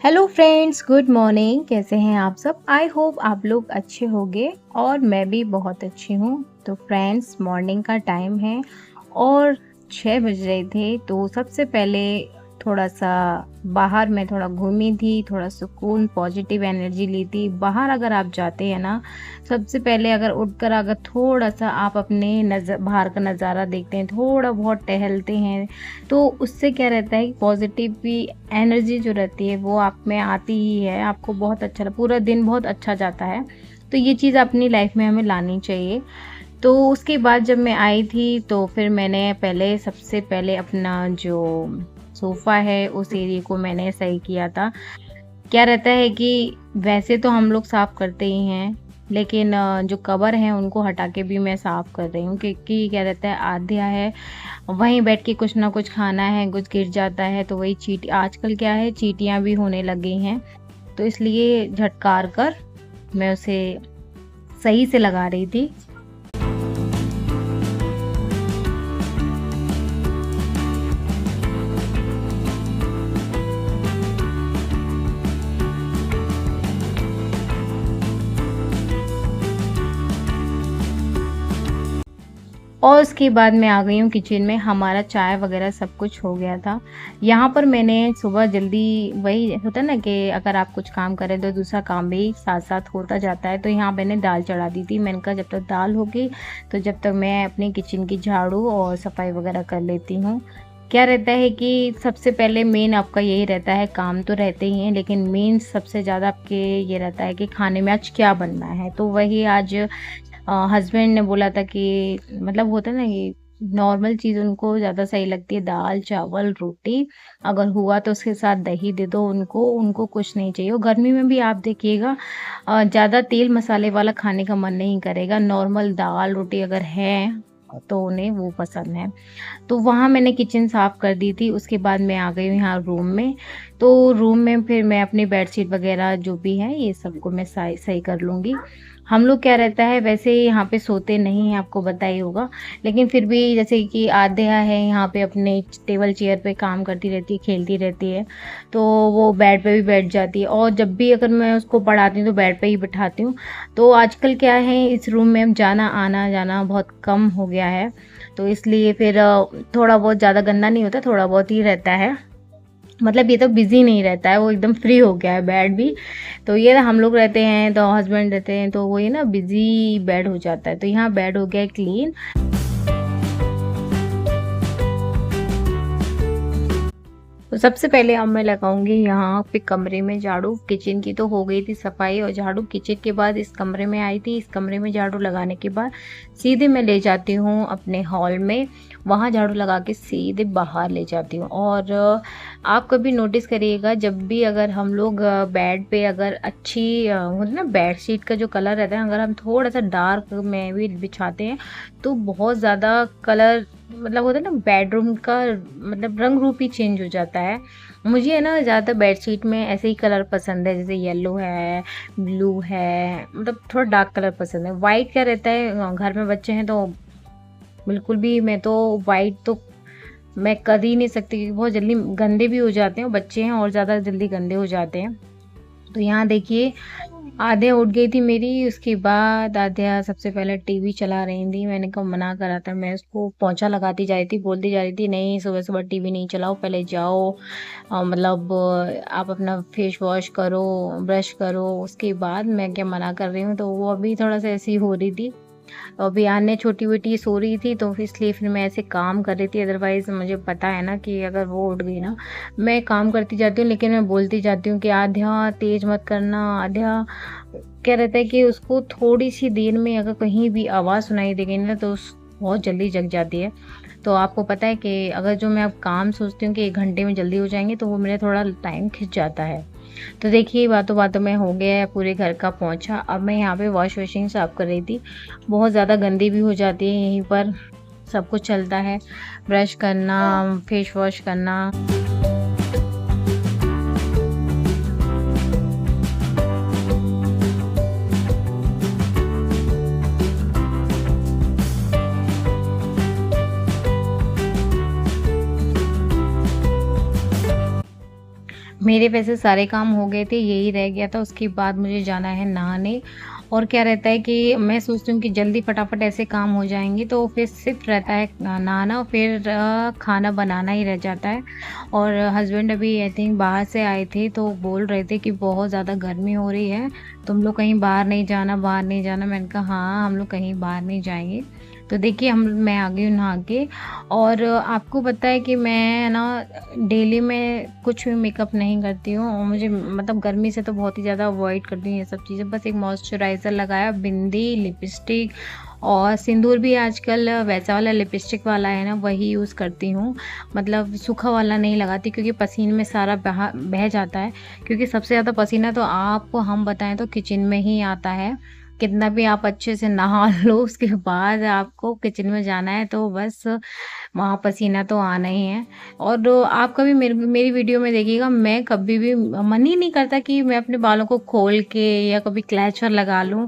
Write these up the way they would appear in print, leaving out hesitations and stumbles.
Hello friends, good morning. कैसे हैं आप सब? आई होप आप लोग अच्छे होंगे और मैं भी बहुत अच्छी हूँ। तो फ्रेंड्स, मॉर्निंग का टाइम है और 6 बज रहे थे। तो सबसे पहले थोड़ा सा बाहर मैं थोड़ा घूमी थी, थोड़ा सुकून, पॉजिटिव एनर्जी ली थी। बाहर अगर आप जाते हैं ना, सबसे पहले अगर उठकर अगर थोड़ा सा आप अपने बाहर का नज़ारा देखते हैं, थोड़ा बहुत टहलते हैं, तो उससे क्या रहता है कि पॉजिटिव भी एनर्जी जो रहती है वो आप में आती ही है। आपको बहुत अच्छा, पूरा दिन बहुत अच्छा जाता है। तो ये चीज़ अपनी लाइफ में हमें लानी चाहिए। तो उसके बाद जब मैं आई थी तो फिर मैंने सबसे पहले अपना जो सोफ़ा है उस एरिया को मैंने सही किया था। क्या रहता है कि वैसे तो हम लोग साफ़ करते ही हैं, लेकिन जो कवर हैं उनको हटा के भी मैं साफ़ कर रही हूँ, क्योंकि क्या रहता है, आध्या है, वहीं बैठ के कुछ ना कुछ खाना है, कुछ गिर जाता है तो वही आजकल क्या है, चींटियाँ भी होने लगी हैं। तो इसलिए झटकार कर मैं उसे सही से लगा रही थी। और उसके बाद मैं आ गई हूँ किचन में। हमारा चाय वगैरह सब कुछ हो गया था। यहाँ पर मैंने सुबह जल्दी, वही होता है ना कि अगर आप कुछ काम करें तो दूसरा काम भी साथ साथ होता जाता है। तो यहाँ मैंने दाल चढ़ा दी थी। मैंने कहा जब तक दाल होगी तो जब तक मैं अपनी किचन की झाड़ू और सफाई वगैरह कर लेती हूँ। क्या रहता है कि सबसे पहले मेन आपका यही रहता है, काम तो रहते ही हैं लेकिन मेन सबसे ज़्यादा आपके ये रहता है कि खाने में आज क्या बनना है। तो वही आज हस्बैंड ने बोला था कि मतलब होता है ना, ये नॉर्मल चीज़ उनको ज़्यादा सही लगती है, दाल चावल रोटी, अगर हुआ तो उसके साथ दही दे दो उनको, उनको कुछ नहीं चाहिए। और गर्मी में भी आप देखिएगा ज़्यादा तेल मसाले वाला खाने का मन नहीं करेगा। नॉर्मल दाल रोटी अगर है तो उन्हें वो पसंद है। तो वहाँ मैंने किचन साफ़ कर दी थी। उसके बाद मैं आ गई हूँ यहाँ रूम में। तो रूम में फिर मैं अपनी बेडशीट वग़ैरह जो भी है ये सबको मैं सही सही कर लूँगी। हम लोग क्या रहता है, वैसे यहाँ पे सोते नहीं हैं, आपको पता ही होगा, लेकिन फिर भी जैसे कि आध्या है यहाँ पे अपने टेबल चेयर पे काम करती रहती है, खेलती रहती है, तो वो बेड पे भी बैठ जाती है। और जब भी अगर मैं उसको पढ़ाती हूँ तो बेड पे ही बिठाती हूँ। तो आजकल क्या है, इस रूम में अब जाना आना जाना बहुत कम हो गया है। तो इसलिए फिर थोड़ा बहुत ज़्यादा गंदा नहीं होता, थोड़ा बहुत ही रहता है। मतलब ये तो बिज़ी नहीं रहता है, वो एकदम फ्री हो गया है बेड भी। तो ये ना, हम लोग रहते हैं तो हस्बैंड रहते हैं तो वो ये ना बिज़ी बेड हो जाता है। तो यहाँ बेड हो गया है क्लीन। तो सबसे पहले अब मैं लगाऊंगी यहाँ पे कमरे में झाड़ू। किचन की तो हो गई थी सफाई और झाड़ू। किचन के बाद इस कमरे में आई थी। इस कमरे में झाड़ू लगाने के बाद सीधे मैं ले जाती हूँ अपने हॉल में, वहाँ झाड़ू लगा के सीधे बाहर ले जाती हूँ। और आप कभी नोटिस करिएगा, जब भी अगर हम लोग बेड पे अगर अच्छी होती ना बेड शीट का जो कलर रहता है, अगर हम थोड़ा सा डार्क में भी बिछाते हैं तो बहुत ज़्यादा कलर, मतलब होता है ना, बेडरूम का मतलब रंग रूप ही चेंज हो जाता है। मुझे है ना ज़्यादातर बेडशीट में ऐसे ही कलर पसंद है, जैसे येलो है, ब्लू है, मतलब थोड़ा डार्क कलर पसंद है। वाइट क्या रहता है, घर में बच्चे हैं तो बिल्कुल भी, मैं तो वाइट तो मैं कर ही नहीं सकती, क्योंकि बहुत जल्दी गंदे भी हो जाते हैं, और बच्चे हैं और ज़्यादा जल्दी गंदे हो जाते हैं। तो यहाँ देखिए, आध्या उठ गई थी मेरी। उसके बाद आध्या सबसे पहले टीवी चला रही थी। मैंने कहा, मना करा था, मैं उसको पोंछा लगाती जा रही थी, बोलती जा रही थी नहीं सुबह सुबह टीवी नहीं चलाओ, पहले जाओ मतलब आप अपना फेस वॉश करो, ब्रश करो, उसके बाद। मैं क्या मना कर रही हूँ, तो वो अभी थोड़ा सा ऐसी हो रही थी। अभी अन्य छोटी बेटी सो रही थी तो इसलिए फिर मैं ऐसे काम कर रही थी। अदरवाइज़ मुझे पता है ना कि अगर वो उठ गई ना, मैं काम करती जाती हूँ, लेकिन मैं बोलती जाती हूँ कि आध्या तेज़ मत करना। आध्या क्या रहता है कि उसको थोड़ी सी देर में अगर कहीं भी आवाज़ सुनाई देगी ना तो बहुत जल्दी जग जाती है। तो आपको पता है कि अगर जो मैं अब काम सोचती हूँ कि 1 घंटे में जल्दी हो जाएंगे, तो वो मेरा थोड़ा टाइम खिंच जाता है। तो देखिए बातों-बातों में हो गया है पूरे घर का पोंछा। अब मैं यहाँ पे वॉश बेसिन साफ़ कर रही थी। बहुत ज़्यादा गंदी भी हो जाती है यहीं पर, सब कुछ चलता है, ब्रश करना, फेस वॉश करना। मेरे वैसे सारे काम हो गए थे, यही रह गया था, उसके बाद मुझे जाना है नहाने। और क्या रहता है कि मैं सोचती हूँ कि जल्दी फटाफट ऐसे काम हो जाएँगे, तो फिर सिर्फ़ रहता है नहाना, फिर खाना बनाना ही रह जाता है। और हस्बैंड अभी आई थिंक बाहर से आए थे, तो बोल रहे थे कि बहुत ज़्यादा गर्मी हो रही है, तुम लोग कहीं बाहर नहीं जाना, बाहर नहीं जाना। मैंने कहा हाँ, हम लोग कहीं बाहर नहीं जाएँगे। तो देखिए मैं आ गई हूँ नहा के। और आपको पता है कि मैं ना डेली में कुछ भी मेकअप नहीं करती हूँ, और मुझे मतलब गर्मी से तो बहुत ही ज़्यादा अवॉइड करती हूँ ये सब चीज़ें। बस एक मॉइस्चराइज़र लगाया, बिंदी, लिपस्टिक और सिंदूर भी आजकल वैसा वाला लिपस्टिक वाला है ना, वही यूज़ करती हूँ। मतलब सूखा वाला नहीं लगाती, क्योंकि पसीने में सारा बह जाता है। क्योंकि सबसे ज़्यादा पसीना तो आपको हम बताएँ तो किचन में ही आता है। कितना भी आप अच्छे से नहा लो, उसके बाद आपको किचन में जाना है तो बस वहाँ पसीना तो आना ही है। और आप कभी मेरी वीडियो में देखिएगा, मैं कभी भी मन ही नहीं करता कि मैं अपने बालों को खोल के या कभी क्लचर लगा लूँ।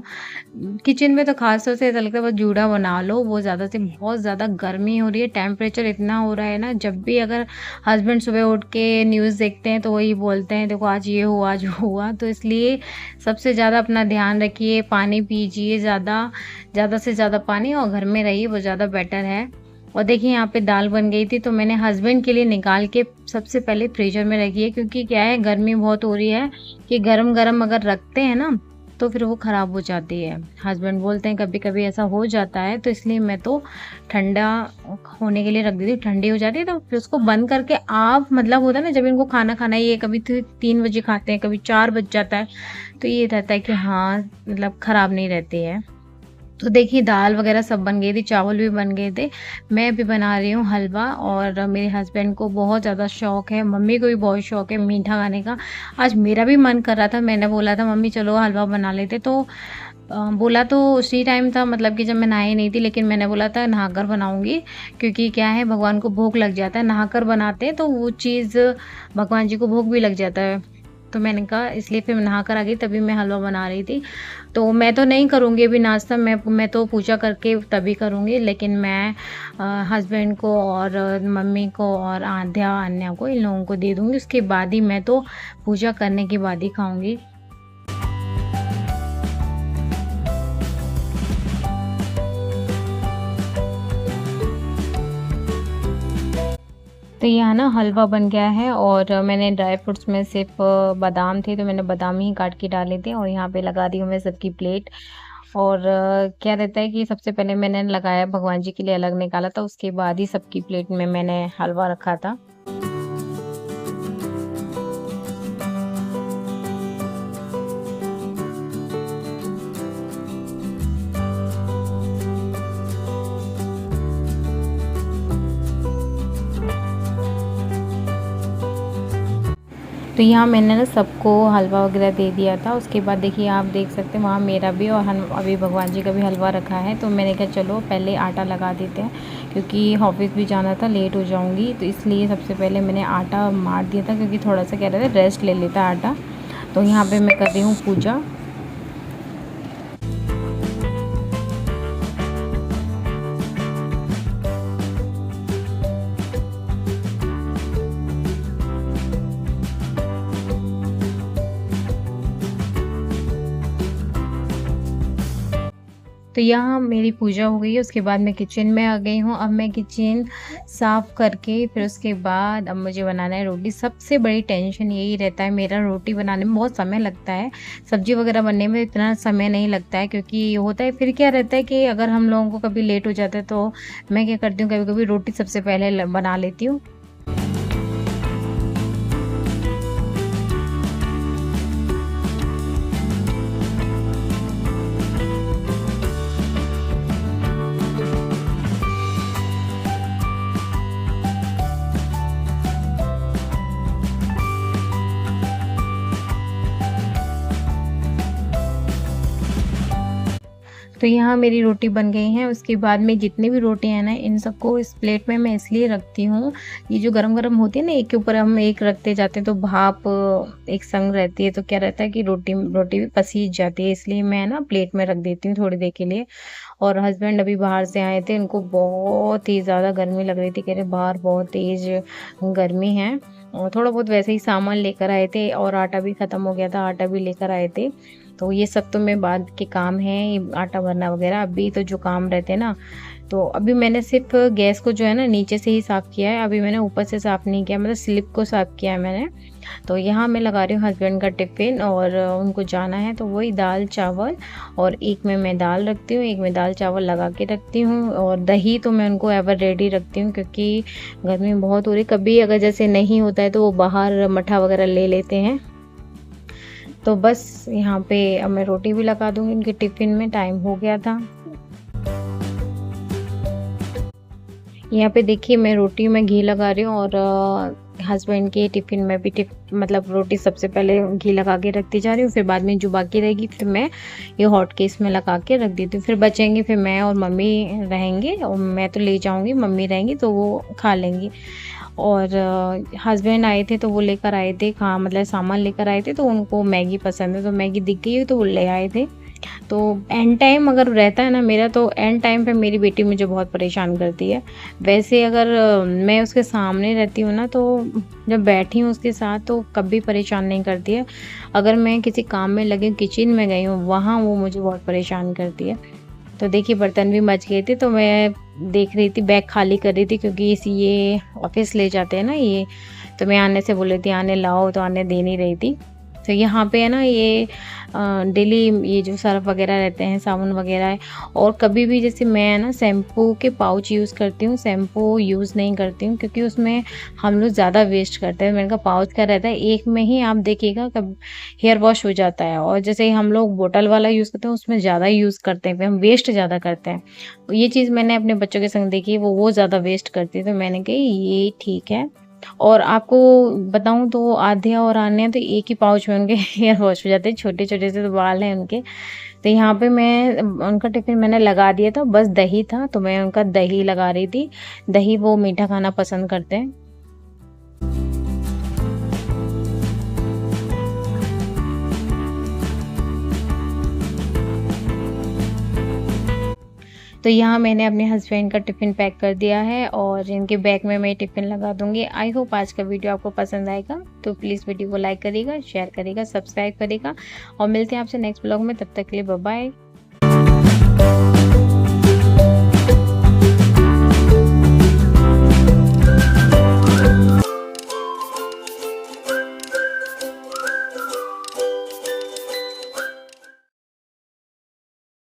किचन में तो ख़ास तौर से ऐसा लगता है बस जूड़ा बना लो, वो ज़्यादा से बहुत ज़्यादा गर्मी हो रही है, टेम्परेचर इतना हो रहा है ना, जब भी अगर हस्बैंड सुबह उठ के न्यूज़ देखते हैं तो वही बोलते हैं देखो आज ये हुआ, आज वो हुआ। तो इसलिए सबसे ज़्यादा अपना ध्यान रखिए, पानी पीजिए ज़्यादा, ज़्यादा से ज़्यादा पानी, और घर में रहिए, वो ज़्यादा बेटर है। और देखिए यहाँ पे दाल बन गई थी, तो मैंने हस्बैंड के लिए निकाल के सबसे पहले फ्रीज़र में रखी है, क्योंकि क्या है गर्मी बहुत हो रही है कि गरम-गरम अगर रखते हैं ना तो फिर वो ख़राब हो जाती है। हस्बैंड बोलते हैं कभी-कभी ऐसा हो जाता है, तो इसलिए मैं तो ठंडा होने के लिए रख देती हूँ, ठंडी हो जाती है तो फिर उसको बंद करके आप मतलब होता है ना जब इनको खाना खाना है, ये कभी 3 बजे खाते हैं, कभी 4 बज जाता है, तो ये रहता है कि हाँ, मतलब ख़राब नहीं रहती है। तो देखिए दाल वग़ैरह सब बन गई थी, चावल भी बन गए थे। मैं अभी बना रही हूँ हलवा, और मेरे हस्बैंड को बहुत ज़्यादा शौक है, मम्मी को भी बहुत शौक है मीठा खाने का। आज मेरा भी मन कर रहा था, मैंने बोला था मम्मी चलो हलवा बना लेते, तो बोला तो उसी टाइम था, मतलब कि जब मैं नहाई नहीं थी, लेकिन मैंने बोला था नहाकर बनाऊँगी, क्योंकि क्या है भगवान को भोग लग जाता है, नहाकर बनाते हैं तो वो चीज़ भगवान जी को भोग भी लग जाता है। तो मैंने कहा इसलिए फिर मैं नहा कर आ गई, तभी मैं हलवा बना रही थी। तो मैं तो नहीं करूँगी अभी नाश्ता, मैं तो पूजा करके तभी करूँगी, लेकिन मैं हस्बैंड को और मम्मी को और आध्या, अन्या को, इन लोगों को दे दूँगी, उसके बाद ही मैं तो पूजा करने के बाद ही खाऊँगी। तो यहाँ ना हलवा बन गया है, और मैंने ड्राई फ्रूट्स में सिर्फ़ बादाम थे, तो मैंने बादाम ही काट के डाले थे, और यहाँ पे लगा दी हूँ मैं सबकी प्लेट। और क्या रहता है कि सबसे पहले मैंने लगाया, भगवान जी के लिए अलग निकाला था, उसके बाद ही सबकी प्लेट में मैंने हलवा रखा था। तो यहाँ मैंने ना सबको हलवा वगैरह दे दिया था। उसके बाद देखिए आप देख सकते हैं वहाँ मेरा भी और हम अभी भगवान जी का भी हलवा रखा है। तो मैंने कहा चलो पहले आटा लगा देते हैं, क्योंकि ऑफिस भी जाना था, लेट हो जाऊँगी, तो इसलिए सबसे पहले मैंने आटा मार दिया था, क्योंकि थोड़ा सा कह रहे थे रेस्ट ले लेता आटा। तो यहाँ पर मैं कर रही हूँ पूजा। तो यहाँ मेरी पूजा हो गई है, उसके बाद मैं किचन में आ गई हूँ। अब मैं किचन साफ़ करके फिर उसके बाद अब मुझे बनाना है रोटी। सबसे बड़ी टेंशन यही रहता है मेरा, रोटी बनाने में बहुत समय लगता है, सब्ज़ी वग़ैरह बनने में इतना समय नहीं लगता है, क्योंकि होता है फिर क्या रहता है कि अगर हम लोगों को कभी लेट हो जाता है तो मैं क्या करती हूँ, कभी-कभी रोटी सबसे पहले बना लेती हूँ। तो यहाँ मेरी रोटी बन गई हैं, उसके बाद में जितनी भी रोटियाँ हैं ना, इन सबको इस प्लेट में मैं इसलिए रखती हूँ, ये जो गरम-गरम होती है ना, एक के ऊपर हम एक रखते जाते हैं तो भाप एक संग रहती है, तो क्या रहता है कि रोटी रोटी भी पसीज जाती है, इसलिए मैं ना प्लेट में रख देती हूँ थोड़ी देर के लिए। और हस्बैंड अभी बाहर से आए थे, उनको बहुत ही ज़्यादा गर्मी लग रही थी, कह रहे बाहर बहुत तेज़ गर्मी है। और थोड़ा बहुत वैसे ही सामान लेकर आए थे और आटा भी ख़त्म हो गया था, आटा भी लेकर आए थे। तो ये सब तो मैं बाद के काम हैं, ये आटा भरना वग़ैरह, अभी तो जो काम रहते हैं ना, तो अभी मैंने सिर्फ़ गैस को जो है ना नीचे से ही साफ़ किया है, अभी मैंने ऊपर से साफ़ नहीं किया, मतलब स्लिप को साफ़ किया है मैंने। तो यहाँ मैं लगा रही हूँ हस्बैंड का टिफ़िन और उनको जाना है, तो वही दाल-चावल और एक में मैं दाल रखती हूँ, एक में दाल-चावल लगा के रखती हूँ और दही तो मैं उनको एवर रेडी रखती हूँ क्योंकि गर्मी बहुत हो रही है, कभी अगर जैसे नहीं होता है तो वो बाहर मट्ठा वग़ैरह ले लेते हैं। तो बस यहाँ पे अब मैं रोटी भी लगा दूँगी इनके टिफ़िन में, टाइम हो गया था। यहाँ पे देखिए मैं रोटी में घी लगा रही हूँ और हस्बैंड के टिफ़िन में भी मतलब रोटी सबसे पहले घी लगा के रखती जा रही हूँ, फिर बाद में जो बाकी रहेगी फिर मैं ये हॉट केस में लगा के रख देती हूँ। फिर बचेंगे फिर मैं और मम्मी रहेंगे और मैं तो ले जाऊँगी, मम्मी रहेंगी तो वो खा लेंगी। और हस्बैंड आए थे तो वो लेकर आए थे मतलब सामान लेकर आए थे, तो उनको मैगी पसंद है, तो मैगी दिख गई तो वो ले आए थे। तो एंड टाइम अगर रहता है ना मेरा, तो एंड टाइम पे मेरी बेटी मुझे बहुत परेशान करती है। वैसे अगर मैं उसके सामने रहती हूँ ना, तो जब बैठी हूँ उसके साथ तो कभी परेशान नहीं करती है। अगर मैं किसी काम में लगी हूँ, किचन में गई हूँ, वहाँ वो मुझे बहुत परेशान करती है। तो देखिए बर्तन भी मँच गए थे, तो मैं देख रही थी, बैग खाली कर रही थी क्योंकि ये ऑफ़िस ले जाते हैं ना ये, तो मैं आने से बोल रही थी आने लाओ, तो आने दे नहीं रही थी। तो यहाँ पे है ना ये डेली ये जो सर्फ़ वग़ैरह रहते हैं, साबुन वग़ैरह है, और कभी भी जैसे मैं ना शैम्पू के पाउच यूज़ करती हूँ, शैम्पू यूज़ नहीं करती हूँ क्योंकि उसमें हम लोग ज़्यादा वेस्ट करते हैं। मैंने कहा पाउच का रहता है, एक में ही आप देखिएगा कब हेयर वॉश हो जाता है, और जैसे हम लोग बॉटल वाला यूज़ करते हैं उसमें ज़्यादा यूज़ करते हैं, फिर हम वेस्ट ज़्यादा करते हैं। तो ये चीज़ मैंने अपने बच्चों के संग देखी है, वो ज़्यादा वेस्ट करती है, तो मैंने कही ये ठीक है। और आपको बताऊँ तो आध्या और आन्या तो एक ही पाउच में उनके हेयर वॉश हो जाते हैं, छोटे-छोटे से तो बाल हैं उनके। तो यहाँ पे मैं उनका टिफ़िन मैंने लगा दिया था, बस दही था तो मैं उनका दही लगा रही थी। दही वो मीठा खाना पसंद करते हैं। तो यहाँ मैंने अपने हस्बैंड का टिफ़िन पैक कर दिया है और इनके बैग में मैं टिफ़िन लगा दूँगी। आई होप आज का वीडियो आपको पसंद आएगा, तो प्लीज़ वीडियो को लाइक करिएगा, शेयर करिएगा, सब्सक्राइब करिएगा और मिलते हैं आपसे नेक्स्ट व्लॉग में। तब तक के लिए बाय बाय।